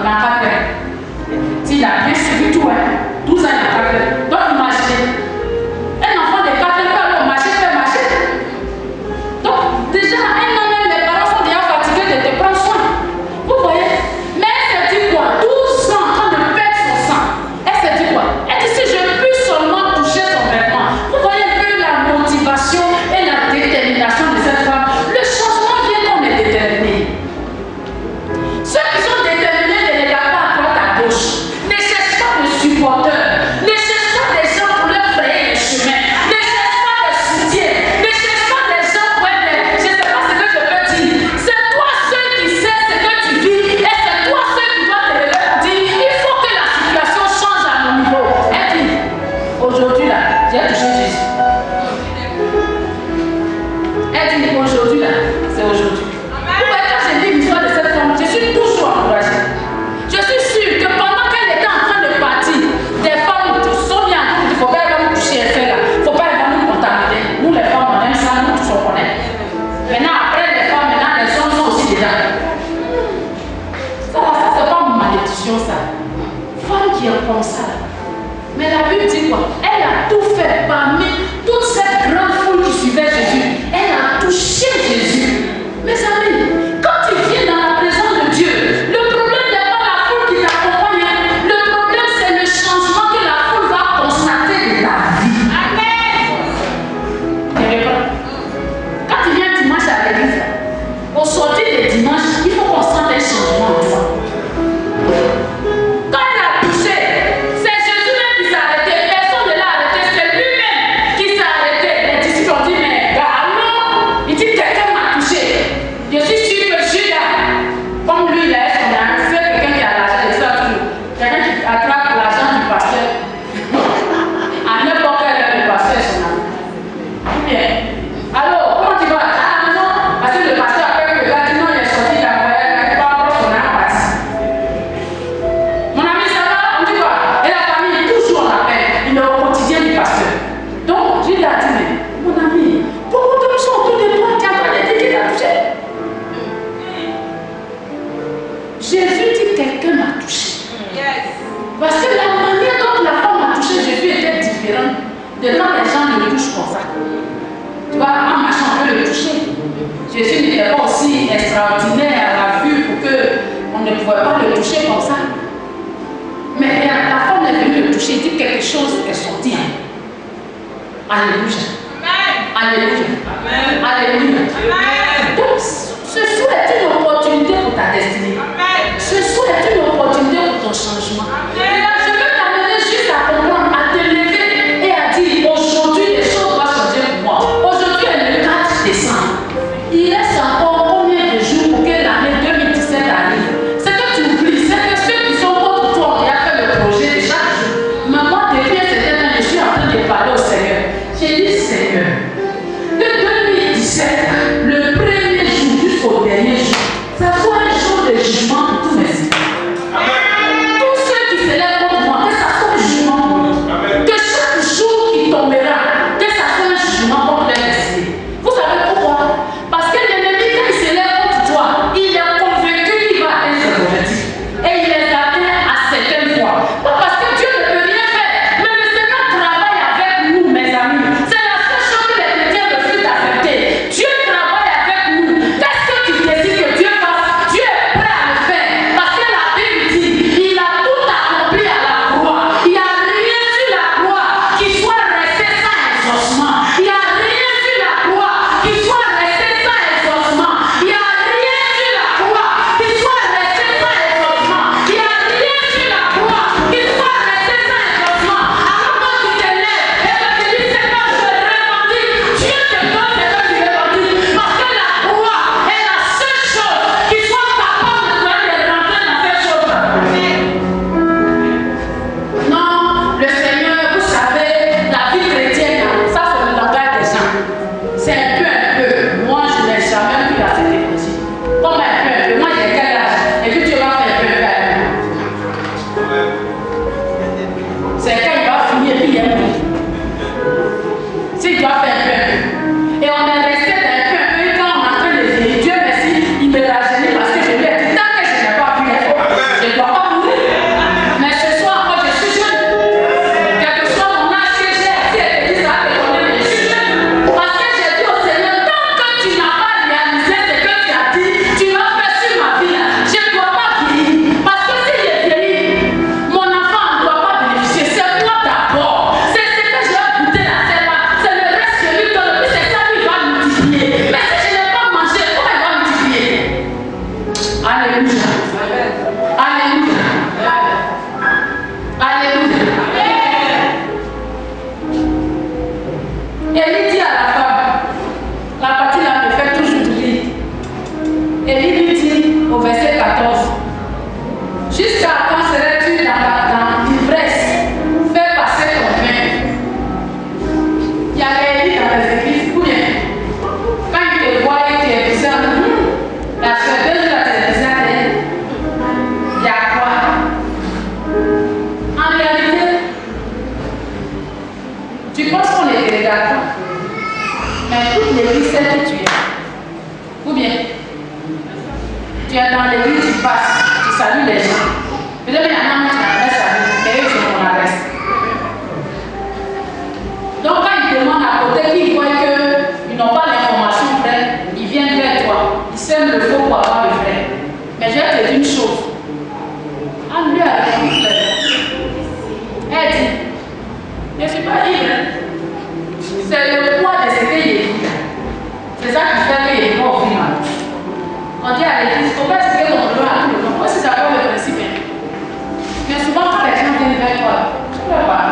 il n'a pas fait. S'il a bien suivi tout, 12 ans, il n'a pas fait. Donc imaginez, un enfant de 4 ans peut aller au marché, faire marcher. Donc déjà, un an même, les parents sont déjà fatigués de te prendre soin. Vous voyez? Mais elle se dit quoi? 12 ans en train de perdre son sang. Elle se dit quoi? Elle dit si je puis seulement toucher son vêtement. Vous voyez un peu la motivation et la détermination de cette femme. Le changement vient quand on est déterminé. Ceux qui sont déterminés ne regardent pas à droite à gauche. Ne cherchent pas de supporteurs. Ne cherchent pas des gens pour leur frayer le chemin. Ne cherchent pas de soutien. Ne cherchent pas des gens pour être. Je ne sais pas ce que je peux dire. C'est toi ceux qui sais ce que tu vis. Et c'est toi ceux qui doivent te lever pour dire il faut que la situation change à mon niveau. Elle dit aujourd'hui là, j'ai touché Jésus. Elle dit aujourd'hui là, c'est aujourd'hui. Vous voyez, quand j'ai lu l'histoire de cette femme, je suis toujours encouragée. Je suis sûre que pendant qu'elle était en train de partir, des femmes sont bien en train de dire il ne faut pas aller nous toucher elle là. Il ne faut pas aller nous contaminer. Nous les femmes, on aime ça, nous tous on connaît. Maintenant, après les femmes, maintenant les hommes sont aussi déjà. Ça c'est pas une malédiction ça. Femme qui est comme ça. Mais la Bible dit quoi? Elle a tout fait parmi toute cette grande foule qui suivait Jésus. Elle a touché Jésus. Mes amis, quand tu viens dans la présence de Dieu, le problème n'est pas la foule qui t'accompagne. Le problème, c'est le changement que la foule va constater de ta vie. Amen. Tu réponds. Quand tu viens dimanche à l'église, au sortir des dimanches, il faut qu'on sente un changement en toi. Quand elle a touché, c'est Jésus même qui s'est arrêté. Personne ne l'a arrêté, c'est lui-même qui s'est arrêté. Les disciples ont dit, mais allons. Il dit, quelqu'un m'a touché. Je suis sûr que Judas, comme lui, il a son argent, c'est quelqu'un qui a l'argent, il sort toujours. Quelqu'un qui attrape l'argent du pasteur. À n'importe quelle heure, le pasteur est son argent. Bien. Alors, comment tu vas? Ah non, parce que le pasteur a fait que le gars dit non, il est sorti de la voyage, il n'a pas encore son argent parti. Mon ami, ça va? On dit quoi? Et la famille, toujours on appelle. Il est au quotidien du pasteur. Donc, Judas a dit, mais mon ami, beaucoup de gens autour de toi qui ont pas dit qu'il t'a touché. Jésus dit quelqu'un m'a touché. Parce que la manière dont la femme m'a touché Jésus était différente de quand les gens le touchent comme ça. Tu vois, en marchant, on peut le toucher. Jésus n'était pas aussi extraordinaire à la vue pour qu'on ne pouvait pas le toucher comme ça. Mais la femme est venue le toucher, il dit quelque chose est sorti. Alléluia. Alléluia. Alléluia. Donc, ce soir est une opportunité pour ta destinée. Ce soir est une opportunité pour ton changement. Et là, je veux t'amener juste à comprendre, à te lever et à dire aujourd'hui, les choses vont changer pour moi. Aujourd'hui est le 4 décembre. Il reste encore combien de jours pour que l'année 2017 arrive? C'est que tu oublies, c'est que ceux qui sont contre toi ont déjà fait le projet de chaque jour. Mais moi, depuis un certain temps, je suis en train de parler au Seigneur. J'ai dit, Seigneur, de 2017, le premier jour jusqu'au dernier jour, ça soit un jour de jugement pour tous mes enfants. Jusqu'à quand serais-tu dans l'ivresse? Fais passer ton vin. Il y a des lits dans les églises, ou bien, quand ils te voient et tu es bizarre, la chanteuse là, tu es bizarre, il y a quoi? En réalité, tu penses qu'on est des regarde, mais toute l'église sait que tu es. Ou bien, tu es dans l'église, tu passes, tu salues les gens. Peut-être qu'il y en a qui n'ont pas salué, mais eux, ils ont ton adresse. Donc, quand ils demandent à côté, qu'ils voient qu'ils n'ont pas l'information vraie, ils viennent vers toi. Ils sèment le faux pour avoir le vrai. Mais je vais te dire une chose. En lui avec une fleur. Elle dit, je ne suis pas libre. C'est le poids de ce qu'il est dit. C'est ça qui fait qu'il est pas au final. On dit à l'église, il ne faut pas expliquer ton problème à tout le monde. Moi, c'est ça le principe. Mais souvent, quand les gens viennent vers toi, tu ne peux pas.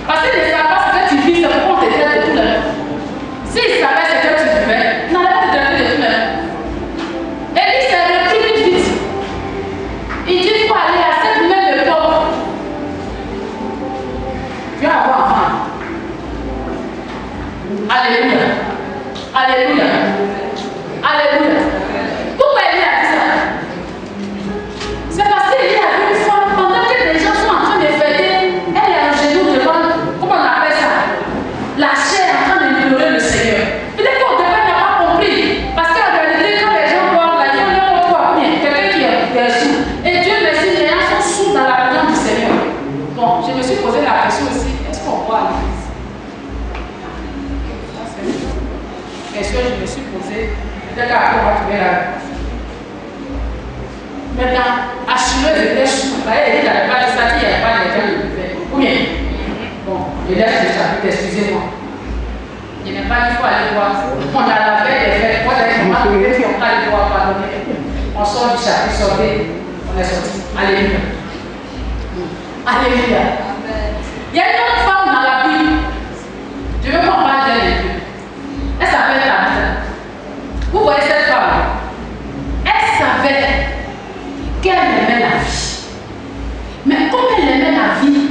Parce qu'ils ne savent pas ce que tu vis, c'est pourquoi on te traite de tout le monde. S'ils savaient ce que tu vivais, ils n'allaient pas te traiter de tout le monde. Et puis, c'est repris vite. Il dit qu'il faut aller à cette même époque. Tu vas avoir enfant. Alléluia. Alléluia. Alléluia. Pourquoi il a dit ça? C'est parce qu'il y a une fois, pendant que les gens sont en train de fêter, elle est en genoux devant, comment on appelle ça? La chair en train de pleurer le Seigneur. Peut-être qu'au départ, il n'a pas compris. Parce qu'en réalité, quand les gens boivent, là, il y a un autre fois, quelqu'un qui est sourd. Et Dieu merci, les gens sont sourds dans la présence du Seigneur. Bon, je me suis posé la question aussi, est-ce qu'on boit à l'église? Question que je me suis posée, peut-être qu'après on va trouver la réponse. Maintenant, Achilleuse était chou. Il n'avait pas de ça, il n'y avait pas de gens de faire. Ou bien, bon, je laisse le chapitre, excusez-moi. Je n'ai pas dit qu'il faut aller voir. On a la veille des fêtes, moi j'ai dit, on va aller voir, pardonner. On sort du chapitre, sortez, on est sorti. Alléluia. Alléluia. Il y a une autre femme dans la Bible. Je veux qu'on parle d'elle et Dieu. Elle s'appelle Tabitha. Vous voyez cette femme? Elle savait qu'elle aimait la vie. Mais comme elle aimait la vie,